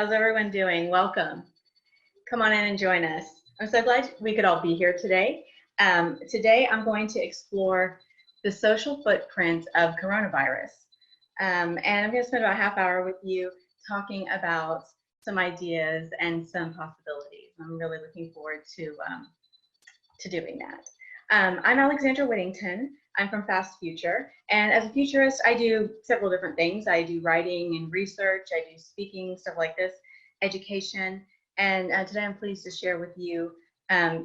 How's everyone doing? Welcome. Come on in and join us. I'm so glad we could all be here today. Today I'm going to explore the social footprint of coronavirus. And I'm going to spend about a half hour with you talking about some ideas and some possibilities. I'm really looking forward to doing that. I'm Alexandra Whittington. I'm from Fast Future, and as a futurist, I do several different things. I do writing and research, I do speaking, stuff like this, education, and today I'm pleased to share with you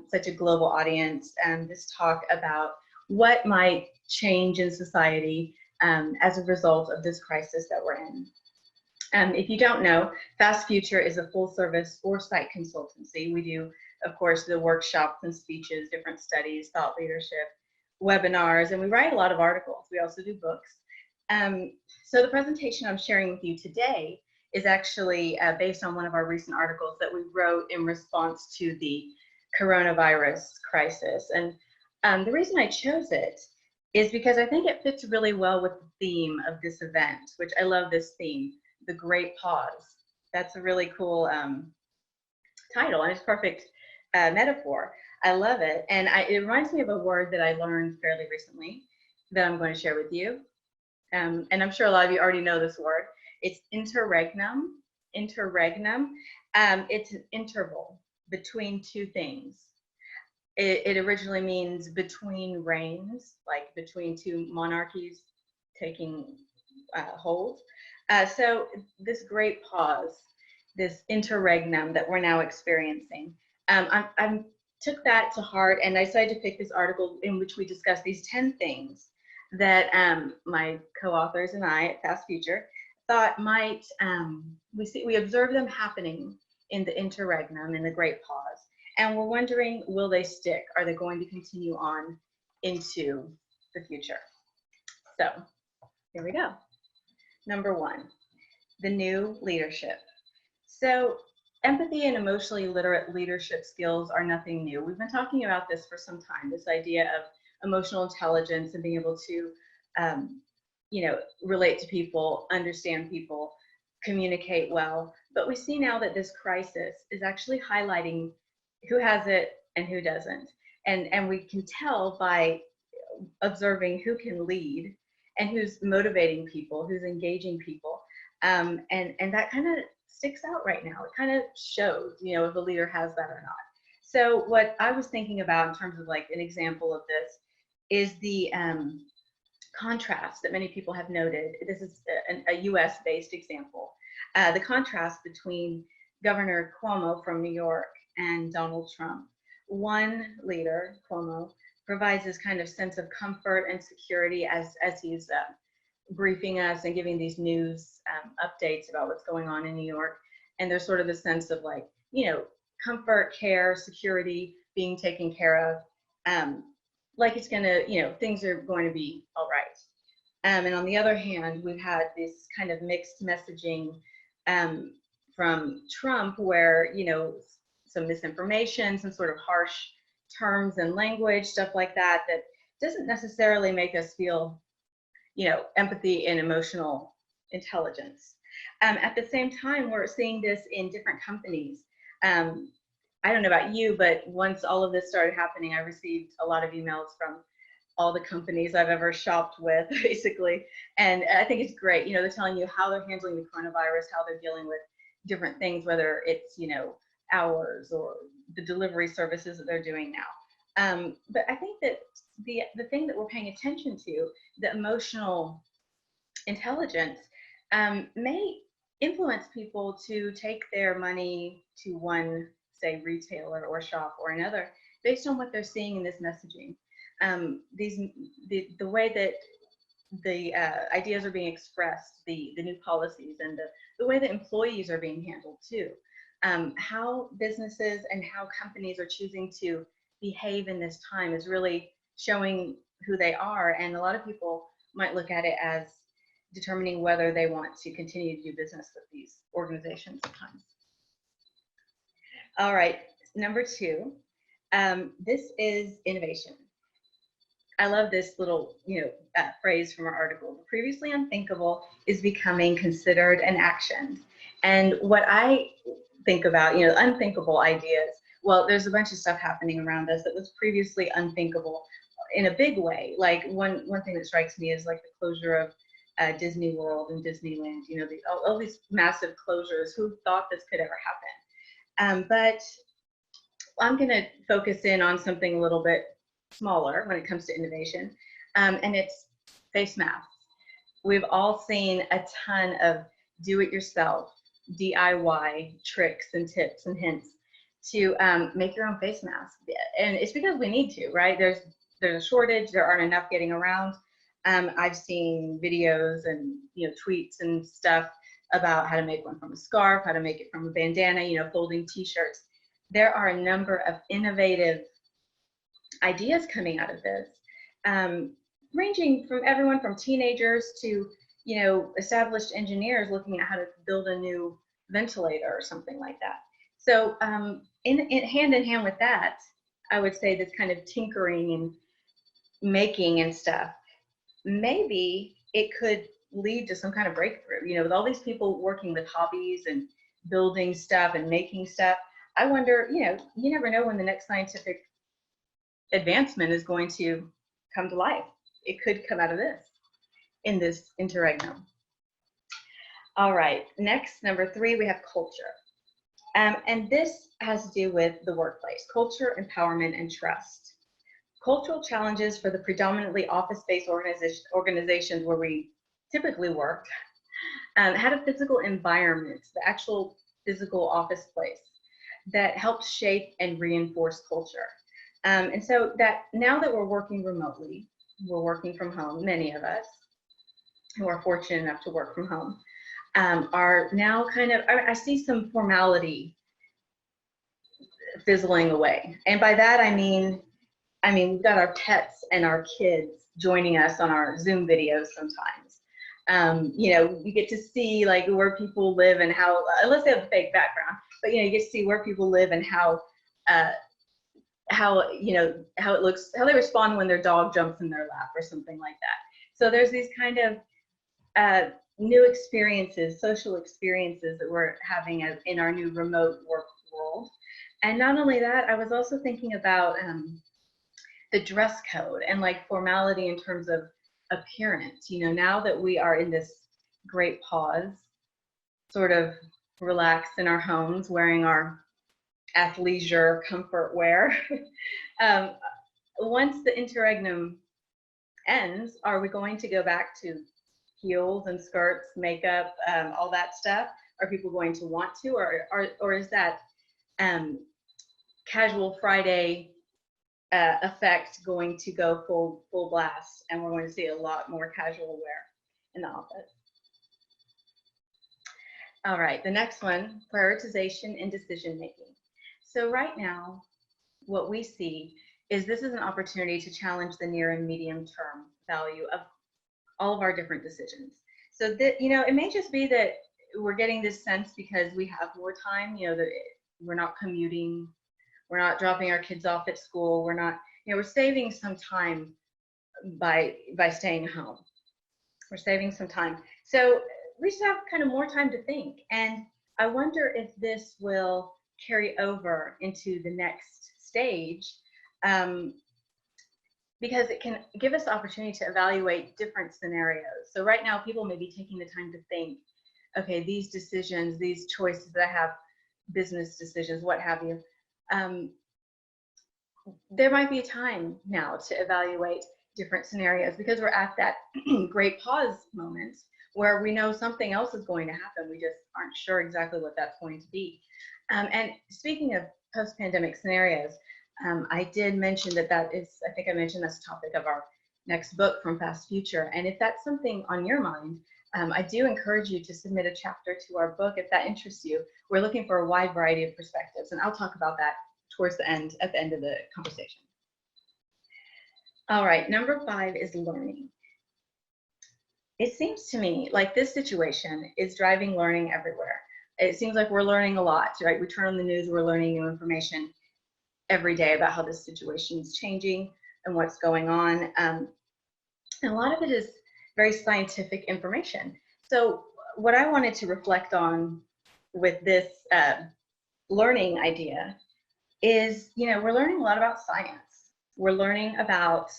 such a global audience this talk about what might change in society as a result of this crisis that we're in. If you don't know, Fast Future is a full-service foresight consultancy. We do, of course, the workshops and speeches, different studies, thought leadership, webinars, and we write a lot of articles. We also do books. So the presentation I'm sharing with you today is actually based on one of our recent articles that we wrote in response to the coronavirus crisis. And the reason I chose it is because I think it fits really well with the theme of this event, which I love this theme, the Great Pause. That's a really cool title, and it's perfect metaphor. I love it, and it reminds me of a word that I learned fairly recently that I'm going to share with you. And I'm sure a lot of you already know this word. It's interregnum. Interregnum. It's an interval between two things. It originally means between reigns, like between two monarchies taking hold. So this great pause, this interregnum that we're now experiencing, I took that to heart, and I decided to pick this article in which we discuss these 10 things that my co-authors and I at Fast Future thought might, we observe them happening in the interregnum, in the Great Pause, and we're wondering, will they stick? Are they going to continue on into the future? So here we go. Number one, the new leadership. So empathy and emotionally literate leadership skills are nothing new. We've been talking about this for some time, this idea of emotional intelligence and being able to, relate to people, understand people, communicate well. But we see now that this crisis is actually highlighting who has it and who doesn't. And we can tell by observing who can lead and who's motivating people, who's engaging people. And that kind of sticks out right now. It kind of shows, if a leader has that or not. So what I was thinking about in terms of like an example of this is the contrast that many people have noted. This is a US-based example. The contrast between Governor Cuomo from New York and Donald Trump. One leader, Cuomo, provides this kind of sense of comfort and security as he's briefing us and giving these news updates about what's going on in New York. And there's sort of a sense of like, comfort, care, security, being taken care of, like it's gonna, things are going to be all right. And on the other hand, we've had this kind of mixed messaging from Trump where, some misinformation, some sort of harsh terms and language, stuff like that, that doesn't necessarily make us feel empathy and emotional intelligence. At the same time, we're seeing this in different companies. I don't know about you, but once all of this started happening, I received a lot of emails from all the companies I've ever shopped with, basically. And I think it's great. They're telling you how they're handling the coronavirus, how they're dealing with different things, whether it's, hours or the delivery services that they're doing now. But I think that the thing that we're paying attention to, the emotional intelligence, may influence people to take their money to one, say, retailer or shop or another based on what they're seeing in this messaging. The way that the ideas are being expressed, the new policies, and the way that employees are being handled too. How businesses and how companies are choosing to behave in this time is really showing who they are, and a lot of people might look at it as determining whether they want to continue to do business with these organizations at times. All right, number two, this is innovation. I love this little, phrase from our article. The previously unthinkable is becoming considered and actioned. And what I think about, unthinkable ideas, well, there's a bunch of stuff happening around us that was previously unthinkable in a big way. Like one thing that strikes me is like the closure of Disney World and Disneyland, all these massive closures. Who thought this could ever happen? But I'm going to focus in on something a little bit smaller when it comes to innovation, and it's face masks. We've all seen a ton of do-it-yourself, DIY tricks and tips and hints to make your own face mask, and it's because we need to, right? There's a shortage. There aren't enough getting around. I've seen videos and tweets and stuff about how to make one from a scarf, how to make it from a bandana, folding T-shirts. There are a number of innovative ideas coming out of this, ranging from everyone from teenagers to established engineers looking at how to build a new ventilator or something like that. So in hand with that, I would say this kind of tinkering and making and stuff, maybe it could lead to some kind of breakthrough. With all these people working with hobbies and building stuff and making stuff, I wonder, you never know when the next scientific advancement is going to come to life. It could come out of this, in this interregnum. All right, next, number 3, we have culture. And this has to do with the workplace, culture, empowerment, and trust. Cultural challenges for the predominantly office-based organizations where we typically worked had a physical environment, the actual physical office place, that helped shape and reinforce culture. And so that now that we're working remotely, we're working from home, many of us who are fortunate enough to work from home, are now kind of, I see some formality fizzling away. And by that, I mean, we've got our pets and our kids joining us on our Zoom videos sometimes. You get to see like where people live and how, unless they have a fake background, but you get to see where people live and how it looks, how they respond when their dog jumps in their lap or something like that. So there's these kind of new experiences, social experiences that we're having in our new remote work world. And not only that, I was also thinking about the dress code and like formality in terms of appearance. Now that we are in this great pause, sort of relaxed in our homes, wearing our athleisure comfort wear. Once the interregnum ends, are we going to go back to heels and skirts, makeup, all that stuff? Are people going to want to, or is that casual Friday effect going to go full blast, and we're going to see a lot more casual wear in the office? All right, the next one, prioritization and decision making. So right now, what we see is this is an opportunity to challenge the near and medium term value of all of our different decisions. So that, it may just be that we're getting this sense because we have more time, that we're not commuting, we're not dropping our kids off at school, we're not, we're saving some time by staying home. We're saving some time. So we just have kind of more time to think. And I wonder if this will carry over into the next stage, because it can give us the opportunity to evaluate different scenarios. So right now, people may be taking the time to think, okay, these decisions, these choices that I have, business decisions, what have you, there might be a time now to evaluate different scenarios, because we're at that great pause moment where we know something else is going to happen. We just aren't sure exactly what that's going to be. And speaking of post-pandemic scenarios, I did mention that is, I think I mentioned that's the topic of our next book from Past Future. And if that's something on your mind, I do encourage you to submit a chapter to our book if that interests you. We're looking for a wide variety of perspectives, and I'll talk about that towards the end, at the end of the conversation. All right, number 5 is learning. It seems to me like this situation is driving learning everywhere. It seems like we're learning a lot, right? We turn on the news, we're learning new information every day about how this situation is changing, and what's going on. And a lot of it is very scientific information. So what I wanted to reflect on with this learning idea is, we're learning a lot about science. We're learning about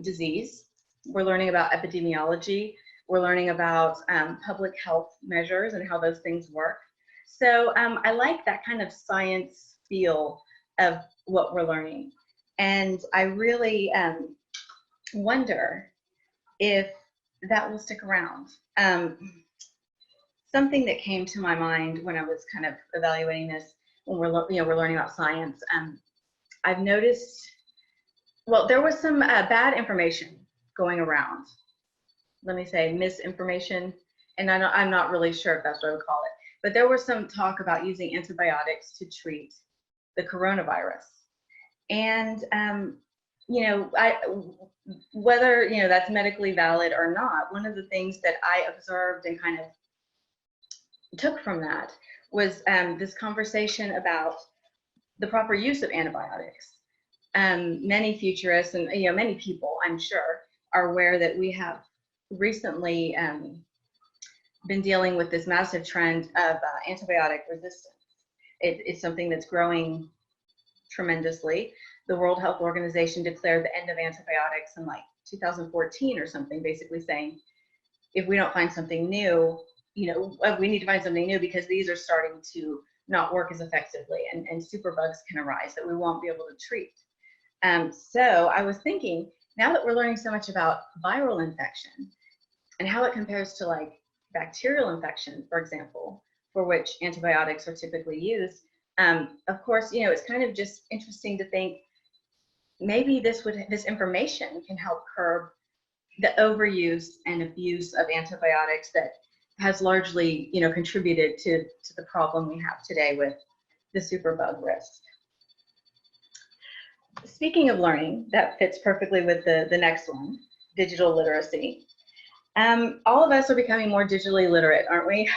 disease. We're learning about epidemiology. We're learning about public health measures and how those things work. So I like that kind of science feel of what we're learning. And I really wonder if that will stick around. Something that came to my mind when I was kind of evaluating this, when we're learning about science, I've noticed, well, there was some bad information going around. Let me say misinformation, and I'm not really sure if that's what I would call it, but there was some talk about using antibiotics to treat the coronavirus. And whether that's medically valid or not, one of the things that I observed and kind of took from that was this conversation about the proper use of antibiotics. Many futurists and many people, I'm sure, are aware that we have recently been dealing with this massive trend of antibiotic resistance. It's something that's growing tremendously. The World Health Organization declared the end of antibiotics in like 2014 or something, basically saying if we don't find something new, we need to find something new because these are starting to not work as effectively, and superbugs can arise that we won't be able to treat. So I was thinking, now that we're learning so much about viral infection and how it compares to like bacterial infection, for example, for which antibiotics are typically used, of course, it's kind of just interesting to think maybe this information can help curb the overuse and abuse of antibiotics that has largely, contributed to the problem we have today with the superbug risk. Speaking of learning, that fits perfectly with the next one, digital literacy. All of us are becoming more digitally literate, aren't we?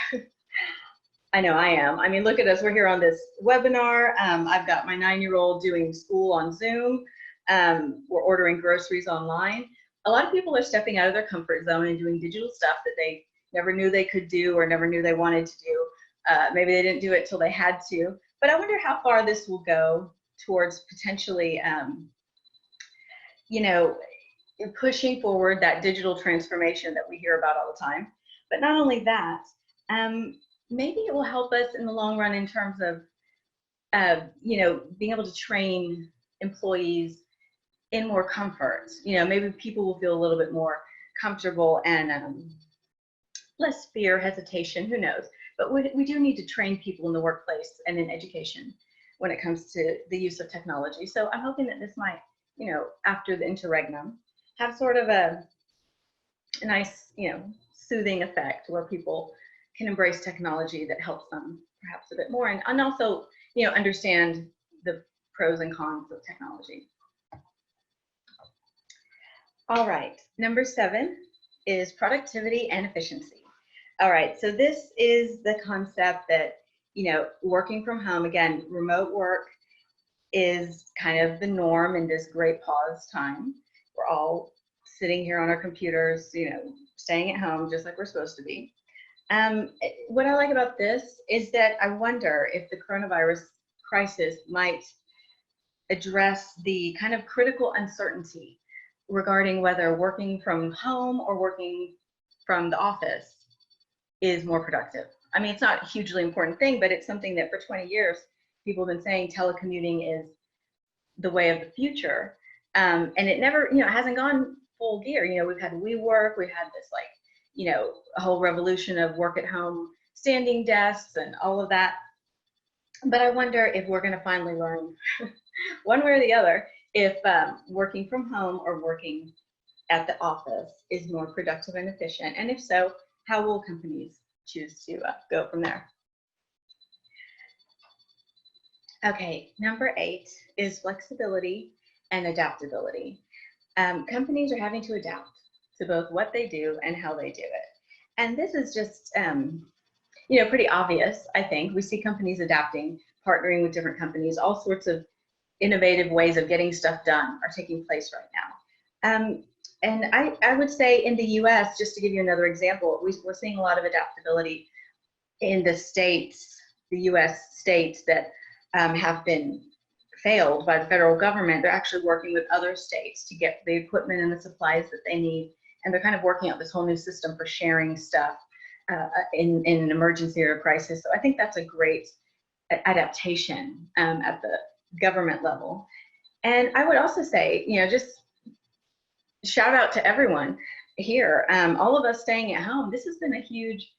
I know I am. I mean, look at us. We're here on this webinar. I've got my 9-year-old doing school on Zoom. We're ordering groceries online. A lot of people are stepping out of their comfort zone and doing digital stuff that they never knew they could do or never knew they wanted to do. Maybe they didn't do it till they had to. But I wonder how far this will go towards potentially, pushing forward that digital transformation that we hear about all the time. But not only that, maybe it will help us in the long run in terms of, being able to train employees in more comfort. Maybe people will feel a little bit more comfortable and less fear, hesitation, who knows. But we do need to train people in the workplace and in education when it comes to the use of technology. So I'm hoping that this might, after the interregnum, have sort of a nice, soothing effect where people can embrace technology that helps them perhaps a bit more, and also, understand the pros and cons of technology. All right, number 7 is productivity and efficiency. All right, so this is the concept that, working from home, again, remote work is kind of the norm in this great pause time. We're all sitting here on our computers, staying at home just like we're supposed to be. What I like about this is that I wonder if the coronavirus crisis might address the kind of critical uncertainty regarding whether working from home or working from the office is more productive. I mean, it's not a hugely important thing, but it's something that for 20 years, people have been saying telecommuting is the way of the future. And it never, hasn't gone full gear. We've had WeWork, we've had this a whole revolution of work at home, standing desks and all of that. But I wonder if we're gonna finally learn one way or the other, if working from home or working at the office is more productive and efficient. And if so, how will companies choose to go from there? Okay, number 8 is flexibility and adaptability. Companies are having to adapt to both what they do and how they do it. And this is just, pretty obvious, I think. We see companies adapting, partnering with different companies, all sorts of innovative ways of getting stuff done are taking place right now. And I would say in the US, just to give you another example, we're seeing a lot of adaptability in the states, the US states that have been failed by the federal government. They're actually working with other states to get the equipment and the supplies that they need. And they're kind of working out this whole new system for sharing stuff in an emergency or a crisis. So I think that's a great adaptation at the government level. And I would also say, you know, just shout out to everyone here, all of us staying at home. This has been a huge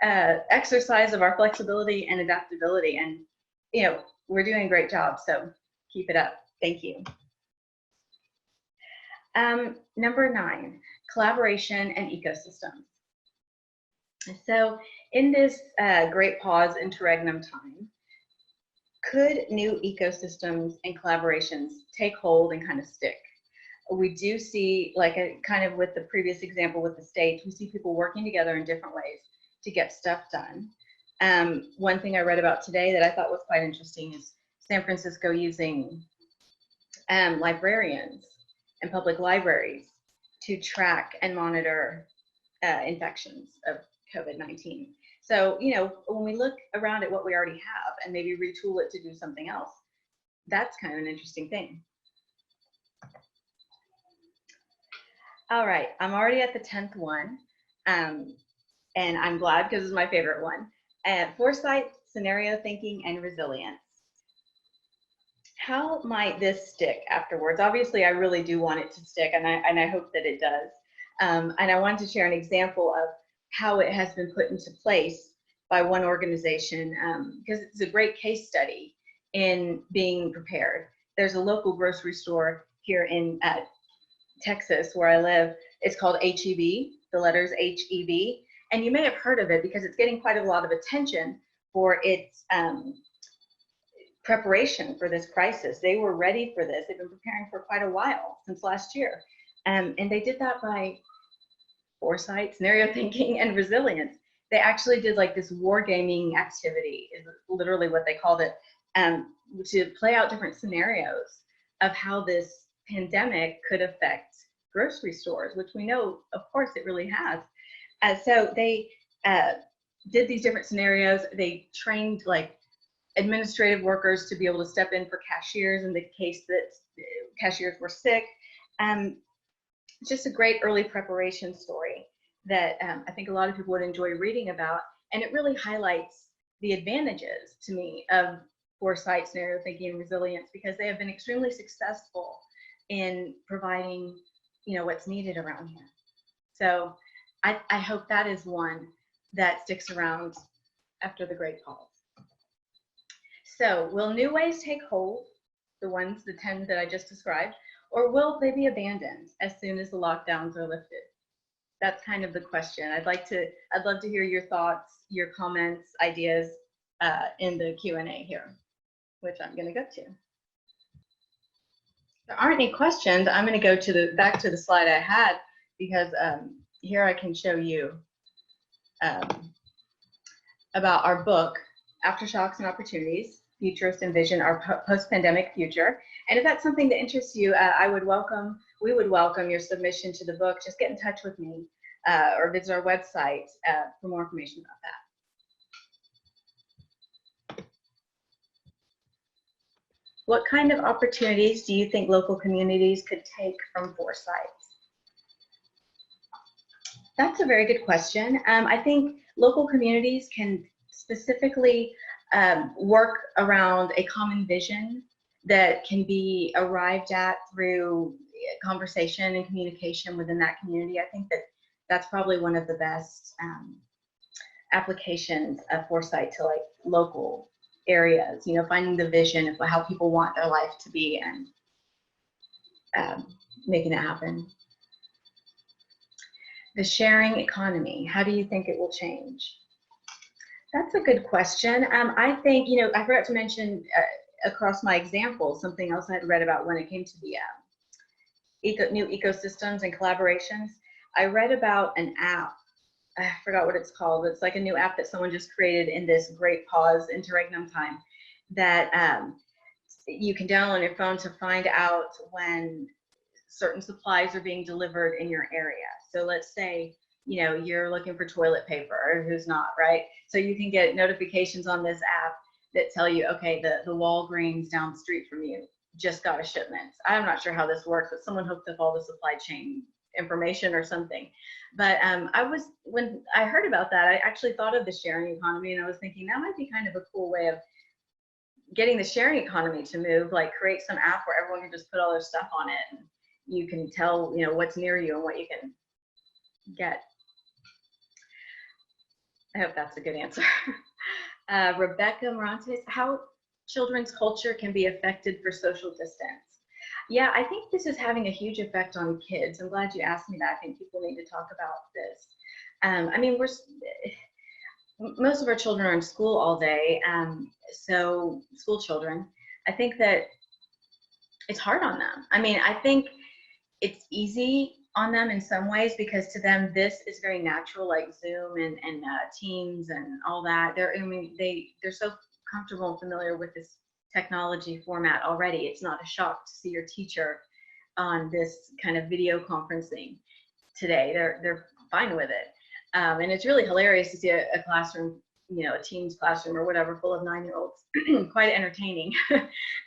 exercise of our flexibility and adaptability, and you know, we're doing a great job, so keep it up. Thank you. Number 9, collaboration and ecosystems. So in this great pause interregnum time, could new ecosystems and collaborations take hold and kind of stick? We do see, like kind of with the previous example with the states, we see people working together in different ways to get stuff done. One thing I read about today that I thought was quite interesting is San Francisco using librarians and public libraries to track and monitor infections of COVID-19. So, you know, when we look around at what we already have and maybe retool it to do something else, that's kind of an interesting thing. All right, I'm already at the 10th one, and I'm glad because it's my favorite one. Foresight, scenario thinking, and resilience. How might this stick afterwards? Obviously, I really do want it to stick, and I hope that it does. And I wanted to share an example of how it has been put into place by one organization, because it's a great case study in being prepared. There's a local grocery store here in Texas where I live. It's called HEB, the letters HEB, and you may have heard of it because it's getting quite a lot of attention for its preparation for this crisis. They were ready for this. They've been preparing for quite a while, since last year, and they did that by foresight, scenario thinking, and resilience. They actually did like this wargaming activity, is literally what they called it, to play out different scenarios of how this pandemic could affect grocery stores, which we know, of course, it really has. So they did these different scenarios. They trained like administrative workers to be able to step in for cashiers in the case that cashiers were sick. Just a great early preparation story that I think a lot of people would enjoy reading about, and it really highlights the advantages to me of foresight, scenario thinking, and resilience, because they have been extremely successful in providing, you know, what's needed around here. So I hope that is one that sticks around after the great pause. So will new ways take hold, the 10 that I just described, or will they be abandoned as soon as the lockdowns are lifted? That's kind of the question. I'd love to hear your thoughts, your comments, ideas in the Q&A here, which I'm going to go to. If there aren't any questions, I'm going to go back to the slide I had, because here I can show you about our book, Aftershocks and Opportunities, Futurists Envision Our Post-Pandemic Future. And if that's something that interests you, we would welcome your submission to the book. Just get in touch with me or visit our website for more information about that. What kind of opportunities do you think local communities could take from foresight? That's a very good question. I think local communities can specifically work around a common vision that can be arrived at through conversation and communication within that community. I think that's probably one of the best applications of foresight to like local areas, you know, finding the vision of how people want their life to be and making it happen. The sharing economy, how do you think it will change? That's a good question. I think, you know, I forgot to mention across my examples, something else I had read about when it came to the new ecosystems and collaborations. I read about an app, I forgot what it's called. It's like a new app that someone just created in this great pause interregnum time that you can download on your phone to find out when certain supplies are being delivered in your area. So let's say, you know, you're looking for toilet paper, or who's not, right? So you can get notifications on this app that tell you, okay, the Walgreens down the street from you just got a shipment. I'm not sure how this works, but someone hooked up all the supply chain information or something. But when I heard about that, I actually thought of the sharing economy, and I was thinking that might be kind of a cool way of getting the sharing economy to move, like create some app where everyone can just put all their stuff on it, and you can tell, you know, what's near you and what you can get. I hope that's a good answer. Rebecca Morantes, how children's culture can be affected for social distance. Yeah, I think this is having a huge effect on kids. I'm glad you asked me that. I think people need to talk about this. I mean, most of our children are in school all day, so school children, I think that it's hard on them. I mean, I think it's easy on them in some ways because to them this is very natural, like Zoom and Teams and all that. They're so comfortable and familiar with this technology format already. It's not a shock to see your teacher on this kind of video conferencing today. They're fine with it. And it's really hilarious to see a classroom, you know, a Teams classroom or whatever, full of 9-year-olds, quite entertaining.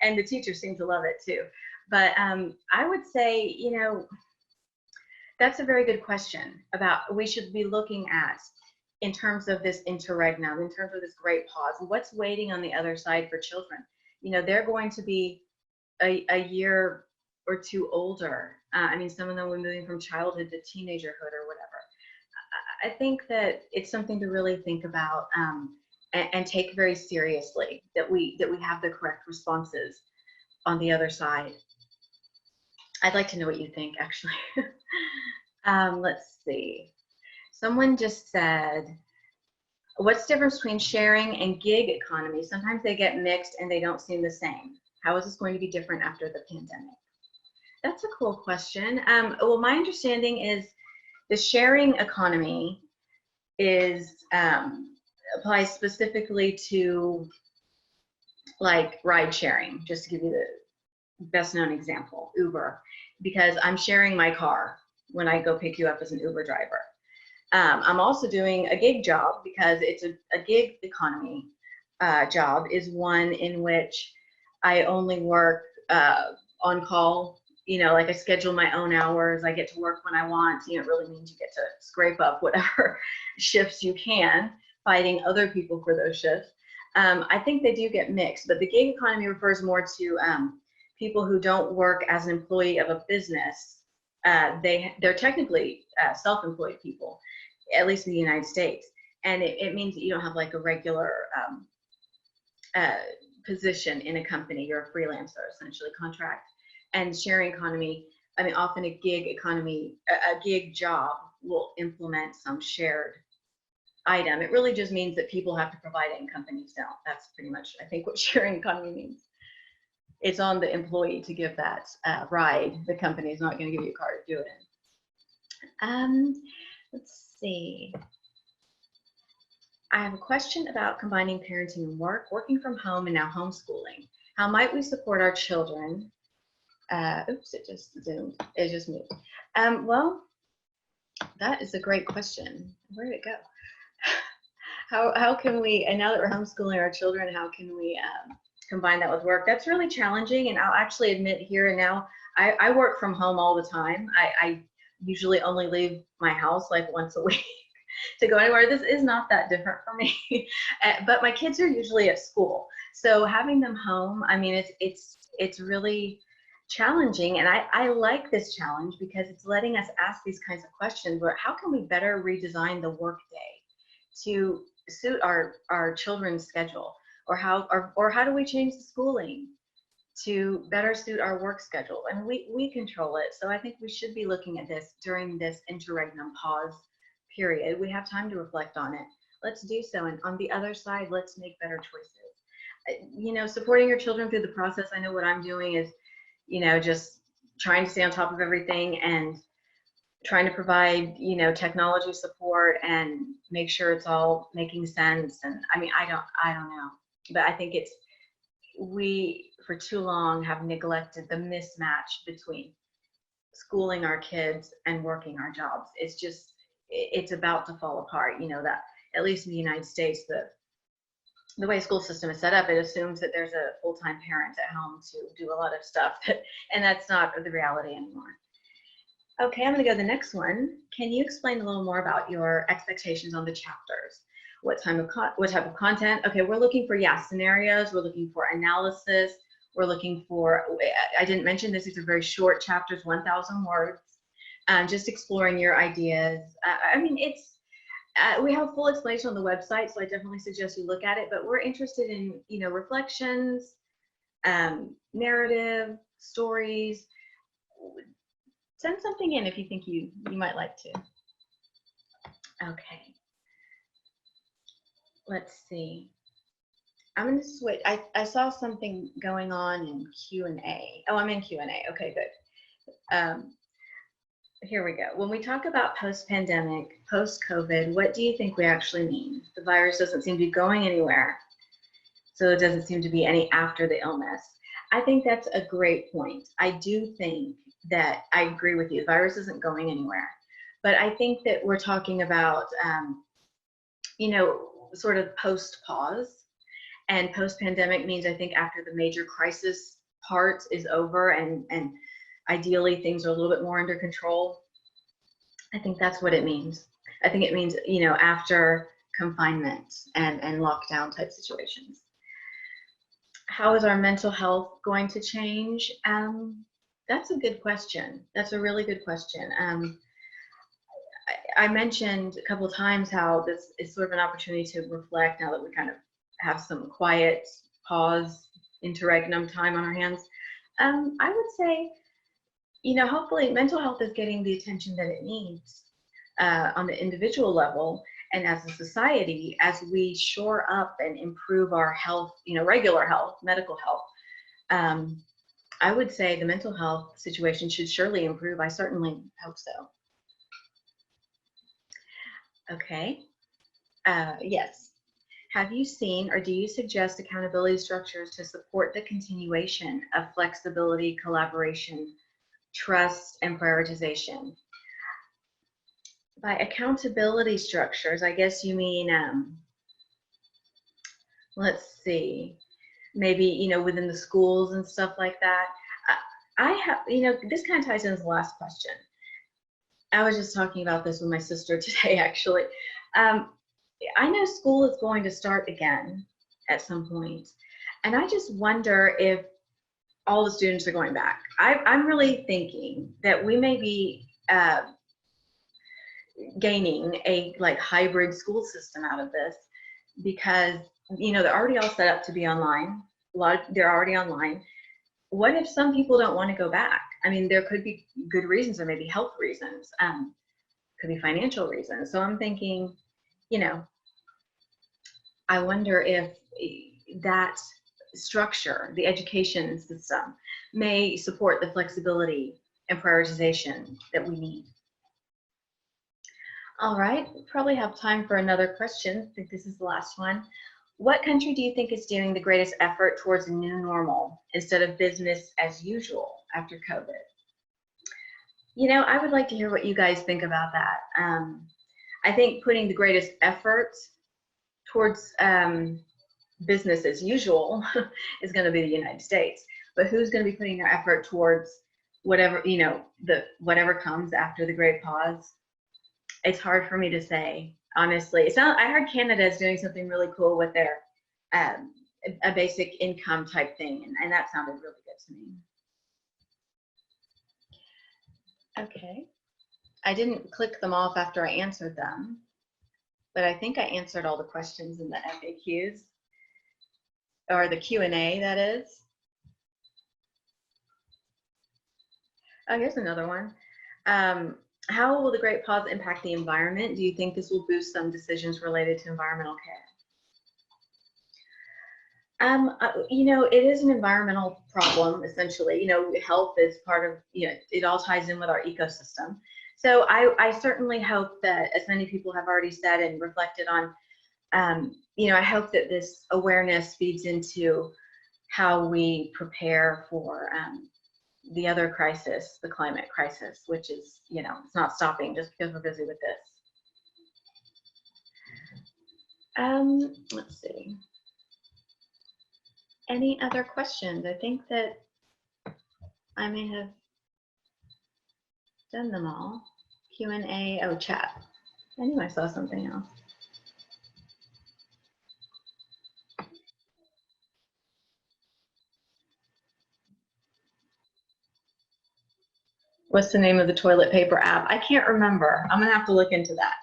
And the teachers seem to love it too. But I would say, you know, that's a very good question about we should be looking at in terms of this interregnum, in terms of this great pause, what's waiting on the other side for children. You know, they're going to be a year or two older. I mean, some of them were moving from childhood to teenagerhood or whatever. I think that it's something to really think about and take very seriously, that we have the correct responses on the other side. I'd like to know what you think, actually. Let's see. Someone just said, what's the difference between sharing and gig economy? Sometimes they get mixed and they don't seem the same. How is this going to be different after the pandemic? That's a cool question. Well, my understanding is the sharing economy applies specifically to like ride sharing, just to give you the best known example, Uber, because I'm sharing my car when I go pick you up as an Uber driver. I'm also doing a gig job because it's a gig economy job is one in which I only work on call, you know, like I schedule my own hours, I get to work when I want. You know, it really means you get to scrape up whatever shifts you can, fighting other people for those shifts. I think they do get mixed, but the gig economy refers more to people who don't work as an employee of a business. They're technically self-employed people, at least in the United States. And it means that you don't have like a regular position in a company. You're a freelancer, essentially, contract. And sharing economy, I mean, often a gig economy, a gig job will implement some shared item. It really just means that people have to provide it and companies don't. That's pretty much, I think, what sharing economy means. It's on the employee to give that ride. The company is not going to give you a car to do it in. Let's see. I have a question about combining parenting and work, working from home, and now homeschooling. How might we support our children? Oops, it just zoomed. It just moved. Well, that is a great question. Where did it go? How can we, and now that we're homeschooling our children, how can we combine that with work? That's really challenging, and I'll actually admit here and now, I work from home all the time. I usually only leave my house like once a week to go anywhere. This is not that different for me, but my kids are usually at school, so having them home, I mean, it's really challenging, and I like this challenge because it's letting us ask these kinds of questions where how can we better redesign the workday to suit our children's schedule, or how do we change the schooling to better suit our work schedule? And we control it. So I think we should be looking at this during this interregnum pause period. We have time to reflect on it. Let's do so. And on the other side, let's make better choices. You know, supporting your children through the process. I know what I'm doing is, you know, just trying to stay on top of everything and trying to provide, you know, technology support and make sure it's all making sense. And I mean, I don't know, but I think for too long have neglected the mismatch between schooling our kids and working our jobs. It's about to fall apart. You know, that at least in the United States, the way school system is set up, it assumes that there's a full-time parent at home to do a lot of stuff, and that's not the reality anymore. Okay, I'm going to go to the next one. Can you explain a little more about your expectations on the chapters? What type of content? Okay, we're looking for scenarios. We're looking for analysis. We're looking for, I didn't mention this, these are very short chapters, 1,000 words. Just exploring your ideas. I mean, we have a full explanation on the website, so I definitely suggest you look at it, but we're interested in, you know, reflections, narrative, stories. Send something in if you think you might like to. Okay. Let's see. I'm going to switch. I saw something going on in Q&A. Oh, I'm in Q&A. Okay, good. Here we go. When we talk about post-pandemic, post-COVID, what do you think we actually mean? The virus doesn't seem to be going anywhere, so it doesn't seem to be any after the illness. I think that's a great point. I do think that I agree with you. The virus isn't going anywhere, but I think that we're talking about, you know, sort of post-pause, and post-pandemic means, I think, after the major crisis part is over and ideally things are a little bit more under control. I think that's what it means. I think it means, you know, after confinement and lockdown type situations. How is our mental health going to change? That's a good question. That's a really good question. I mentioned a couple of times how this is sort of an opportunity to reflect now that we kind of have some quiet pause, interregnum time on our hands. I would say, you know, hopefully mental health is getting the attention that it needs on the individual level and as a society, as we shore up and improve our health, you know, regular health, medical health. I would say the mental health situation should surely improve. I certainly hope so. Okay. Yes. Have you seen or do you suggest accountability structures to support the continuation of flexibility, collaboration, trust, and prioritization? By accountability structures, I guess you mean, let's see, maybe, you know, within the schools and stuff like that. I have, you know, this kind of ties into the last question. I was just talking about this with my sister today, actually. I know school is going to start again at some point, and I just wonder if all the students are going back. I'm really thinking that we may be gaining a hybrid school system out of this, because, you know, they're already all set up to be online. They're already online. What if some people don't want to go back? I mean, there could be good reasons, or maybe health reasons, could be financial reasons. So I'm thinking, you know, I wonder if that structure, the education system, may support the flexibility and prioritization that we need. All right, we probably have time for another question. I think this is the last one. What country do you think is doing the greatest effort towards a new normal instead of business as usual after COVID? You know, I would like to hear what you guys think about that. I think putting the greatest effort towards business as usual is going to be the United States. But who's going to be putting their effort towards whatever, you know, whatever comes after the great pause? It's hard for me to say, honestly. I heard Canada is doing something really cool with their a basic income type thing, and that sounded really good to me. Okay, I didn't click them off after I answered them, but I think I answered all the questions in the FAQs, or the Q&A, that is. Oh, here's another one. How will the Great Pause impact the environment? Do you think this will boost some decisions related to environmental care? You know, it is an environmental problem, essentially. You know, health is part of, you know, it all ties in with our ecosystem. So I certainly hope that, as many people have already said and reflected on, you know, I hope that this awareness feeds into how we prepare for the other crisis, the climate crisis, which is, it's not stopping just because we're busy with this. Let's see. Any other questions? I think that I may have done them all. Q&A, oh, chat. I knew I saw something else. What's the name of the toilet paper app? I can't remember. I'm gonna have to look into that.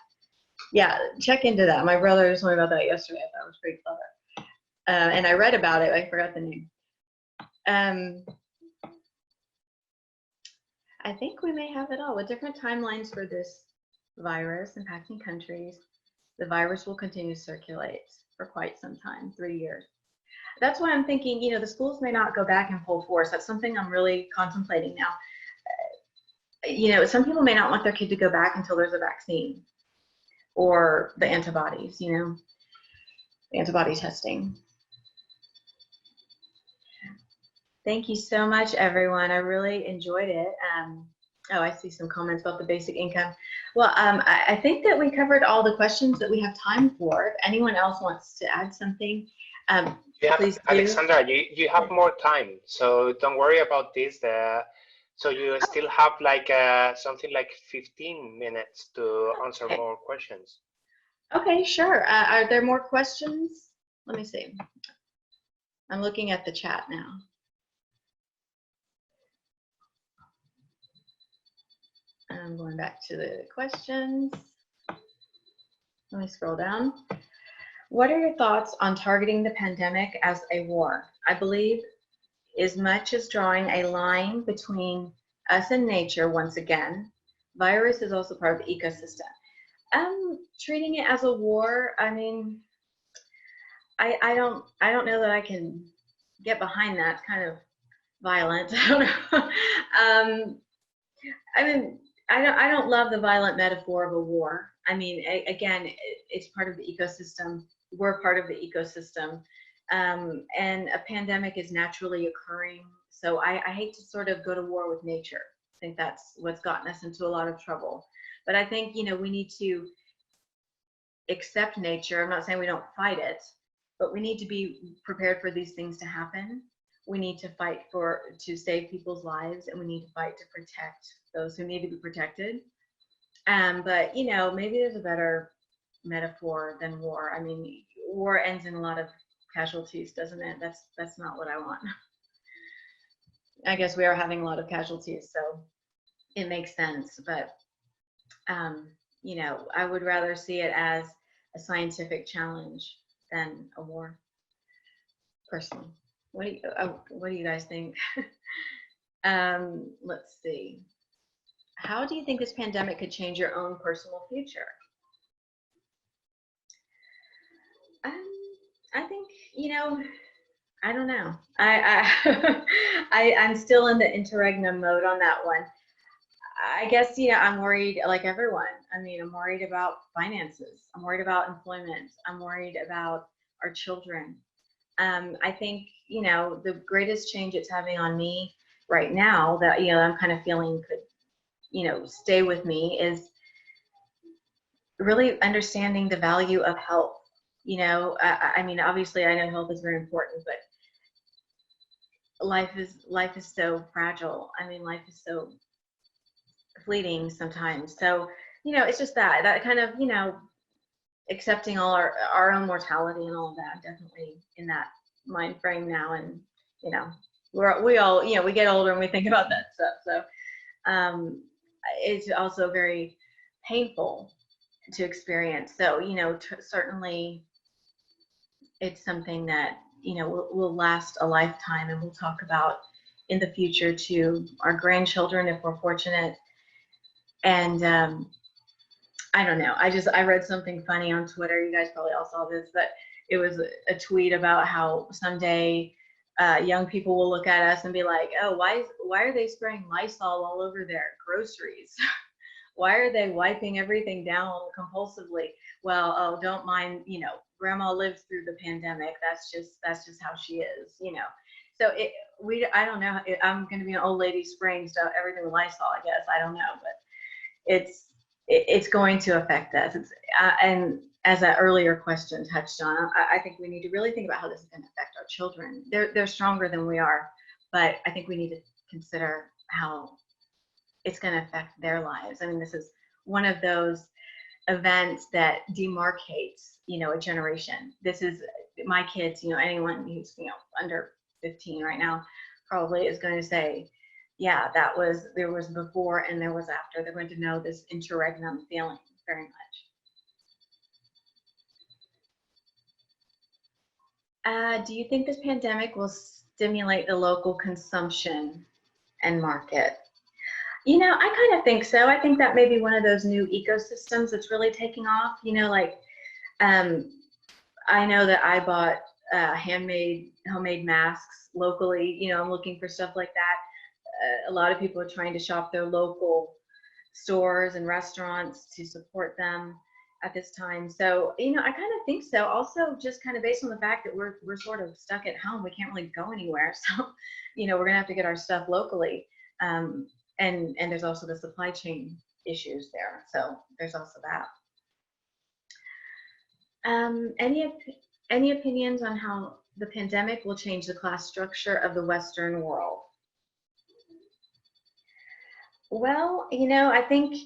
Yeah, check into that. My brother told me about that yesterday. I thought it was pretty clever. And I read about it. I forgot the name. I think we may have it all. With different timelines for this virus impacting countries, the virus will continue to circulate for quite some time, 3 years. That's why I'm thinking, the schools may not go back in full force. That's something I'm really contemplating now. Some people may not want their kid to go back until there's a vaccine or the antibodies, the antibody testing. Thank you so much, everyone. I really enjoyed it. Oh, I see some comments about the basic income. Well, I think that we covered all the questions that we have time for. If anyone else wants to add something, please do. Alexandra, you have more time, so don't worry about this. So you still have like something like 15 minutes to answer more questions. Okay, sure. Are there more questions? Let me see. I'm looking at the chat now. I'm going back to the questions. Let me scroll down. What are your thoughts on targeting the pandemic as a war? I believe as much as drawing a line between us and nature once again. Virus is also part of the ecosystem. Treating it as a war, I mean, I don't know that I can get behind that. It's kind of violent. I don't know. I mean, I don't love the violent metaphor of a war. I mean, again, it's part of the ecosystem. We're part of the ecosystem. And a pandemic is naturally occurring. So I hate to sort of go to war with nature. I think that's what's gotten us into a lot of trouble. But I think, we need to accept nature. I'm not saying we don't fight it, but we need to be prepared for these things to happen. We need to fight to save people's lives, and we need to fight to protect those who need to be protected. But, maybe there's a better metaphor than war. I mean, war ends in a lot of casualties, doesn't it? That's not what I want. I guess we are having a lot of casualties, so it makes sense. But, I would rather see it as a scientific challenge than a war, personally. What do you guys think? Let's see. How do you think this pandemic could change your own personal future? I think, I don't know. I'm still in the interregnum mode on that one. I guess, I'm worried like everyone. I mean, I'm worried about finances. I'm worried about employment. I'm worried about our children. I think, the greatest change it's having on me right now that, I'm kind of feeling could, stay with me is really understanding the value of health. I mean, obviously I know health is very important, but life is so fragile. I mean, life is so fleeting sometimes. So, it's just that kind of, accepting all our own mortality and all of that. I'm definitely in that mind frame now. And, we all, we get older and we think about that stuff. So, it's also very painful to experience. So, certainly it's something that, will last a lifetime, and we'll talk about in the future to our grandchildren if we're fortunate. And I don't know. I read something funny on Twitter. You guys probably all saw this, but it was a tweet about how someday young people will look at us and be like, oh, why are they spraying Lysol all over their groceries? Why are they wiping everything down compulsively? Well, oh, don't mind, grandma lived through the pandemic. That's just how she is, So I don't know. I'm going to be an old lady spraying stuff, everything with Lysol, I guess. I don't know, but it's going to affect us. And as that earlier question touched on, I think we need to really think about how this is going to affect our children. They're stronger than we are, but I think we need to consider how it's going to affect their lives. I mean, this is one of those events that demarcates, a generation. This is my kids, anyone who's, under 15 right now probably is going to say, yeah, there was before and there was after. They're going to know this interregnum feeling very much. Do you think this pandemic will stimulate the local consumption and market? I kind of think so. I think that may be one of those new ecosystems that's really taking off. I know that I bought homemade masks locally. I'm looking for stuff like that. A lot of people are trying to shop their local stores and restaurants to support them at this time. So, I kind of think so. Also, just kind of based on the fact that we're sort of stuck at home, we can't really go anywhere. So, we're gonna have to get our stuff locally. And there's also the supply chain issues there. So there's also that. Any opinions on how the pandemic will change the class structure of the Western world? Well, I think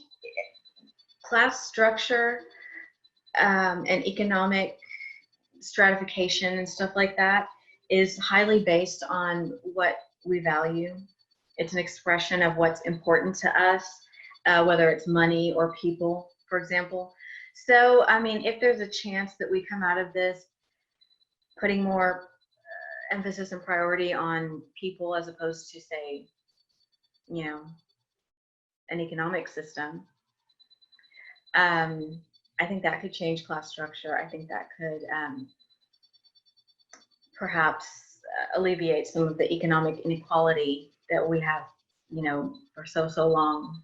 class structure and economic stratification and stuff like that is highly based on what we value. It's an expression of what's important to us, whether it's money or people, for example. So, I mean, if there's a chance that we come out of this putting more emphasis and priority on people as opposed to, say, an economic system, I think that could change class structure. I think that could perhaps alleviate some of the economic inequality that we have, for so long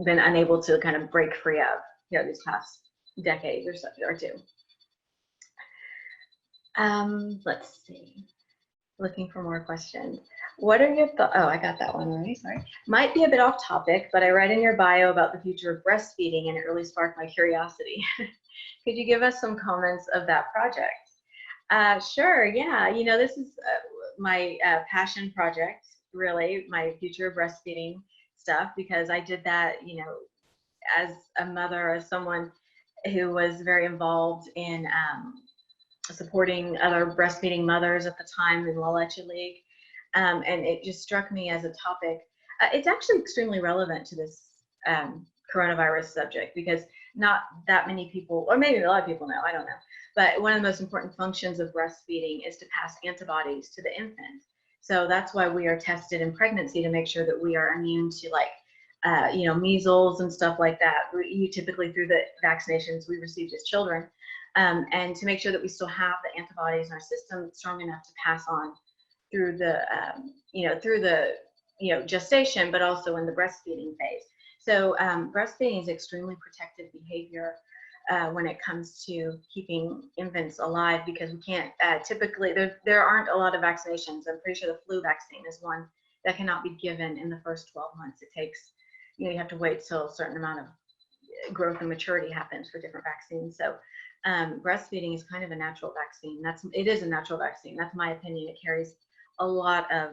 been unable to kind of break free of, these past decades or two. Let's see. Looking for more questions. What are your thoughts? Oh, I got that one already, sorry. Might be a bit off topic, but I read in your bio about the future of breastfeeding and it really sparked my curiosity. Could you give us some comments of that project? Sure, yeah. This is my passion project, really, my future of breastfeeding stuff, because I did that, as a mother, as someone who was very involved in supporting other breastfeeding mothers at the time in La Leche League. And it just struck me as a topic. It's actually extremely relevant to this coronavirus subject, because not that many people, or maybe a lot of people know, I don't know, but one of the most important functions of breastfeeding is to pass antibodies to the infant. So that's why we are tested in pregnancy, to make sure that we are immune to, like, measles and stuff like that. Typically through the vaccinations we received as children, and to make sure that we still have the antibodies in our system strong enough to pass on through the, gestation, but also in the breastfeeding phase. So breastfeeding is extremely protective behavior when it comes to keeping infants alive, because we can't typically, there aren't a lot of vaccinations. I'm pretty sure the flu vaccine is one that cannot be given in the first 12 months. It takes, you have to wait till a certain amount of growth and maturity happens for different vaccines. So breastfeeding is kind of a natural vaccine. It is a natural vaccine. That's my opinion. It carries a lot of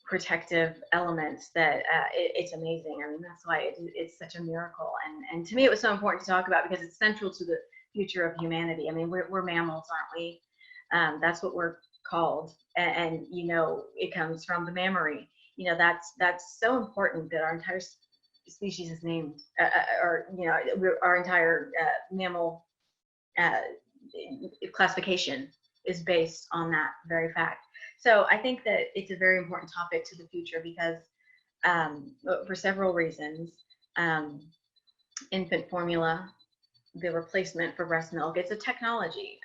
protective elements that it's amazing. I mean, that's why it's such a miracle. And to me, it was so important to talk about, because it's central to the future of humanity. I mean, we're mammals, aren't we? That's what we're called. And it comes from the mammary. That's so important that our entire species is named, or our entire mammal classification is based on that very fact. So I think that it's a very important topic to the future, because for several reasons. Infant formula, the replacement for breast milk, it's a technology.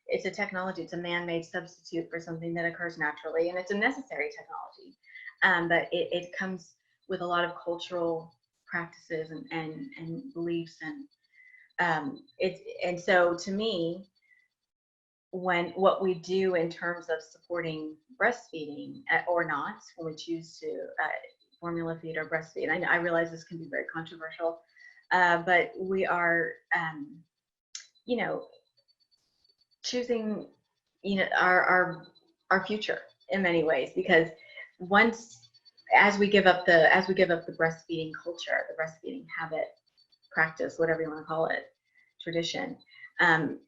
It's a man-made substitute for something that occurs naturally, and it's a necessary technology. But it comes with a lot of cultural practices and beliefs, and so to me, what we do in terms of supporting breastfeeding or not, when we choose to formula feed or breastfeed. I realize this can be very controversial, but we are, you know, choosing, you know, our future in many ways, because as we give up the breastfeeding culture, the breastfeeding habit, practice, whatever you want to call it, tradition, and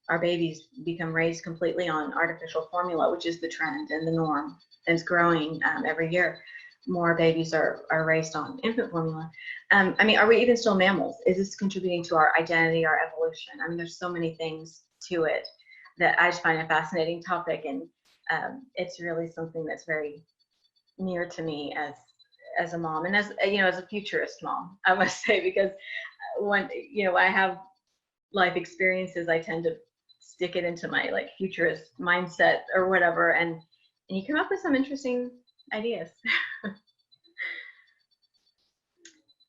our babies become raised completely on artificial formula, which is the trend and the norm, and it's growing every year. More babies are raised on infant formula. I mean, are we even still mammals? Is this contributing to our identity, our evolution? I mean, there's so many things to it that I just find a fascinating topic, and it's really something that's very near to me as a mom, and as you know, as a futurist mom, I must say, because when I have life experiences, I tend to stick it into my like futurist mindset or whatever, and you come up with some interesting ideas.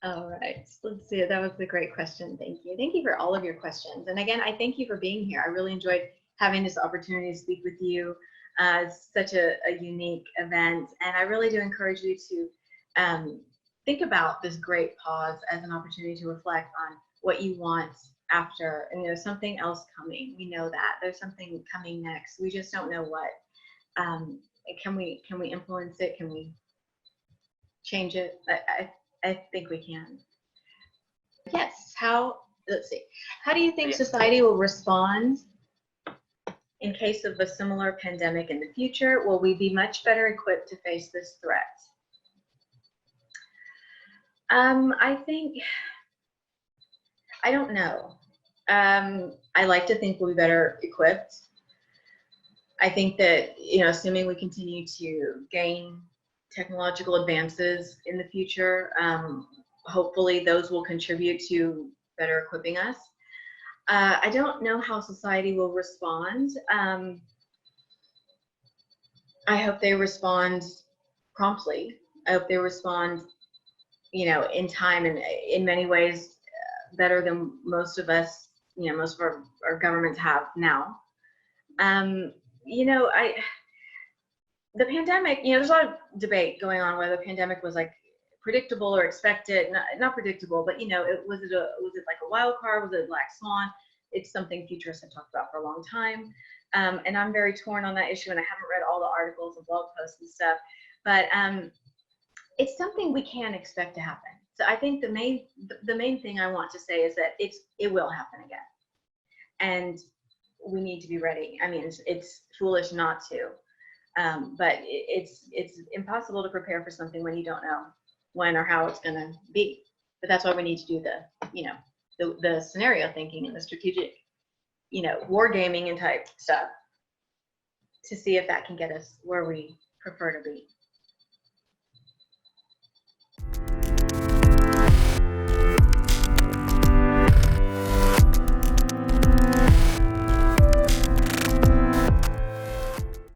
All right, so let's see. That was a great question. Thank you. Thank you for all of your questions. And again, I thank you for being here. I really enjoyed having this opportunity to speak with you. It's such a unique event, and I really do encourage you to think about this great pause as an opportunity to reflect on what you want after, and there's something else coming. We know that there's something coming next. We just don't know what. Can we influence it? Can we change it? I think we can. Yes. Let's see. How do you think society will respond in case of a similar pandemic in the future? Will we be much better equipped to face this threat? I think, I don't know. I like to think we'll be better equipped. I think that, assuming we continue to gain technological advances in the future, hopefully those will contribute to better equipping us. I don't know how society will respond. I hope they respond promptly. I hope they respond, in time, and in many ways better than most of us, most of our governments have now. The pandemic, there's a lot of debate going on whether the pandemic was like predictable or expected. Not predictable, but was it like a wild card? Was it a black swan? It's something futurists have talked about for a long time, and I'm very torn on that issue. And I haven't read all the articles and blog posts and stuff, but it's something we can expect to happen. So I think the main thing I want to say is that it will happen again, and we need to be ready. I mean, it's foolish not to. But it's impossible to prepare for something when you don't know when or how it's going to be. But that's why we need to do the scenario thinking and the strategic, wargaming and type stuff to see if that can get us where we prefer to be.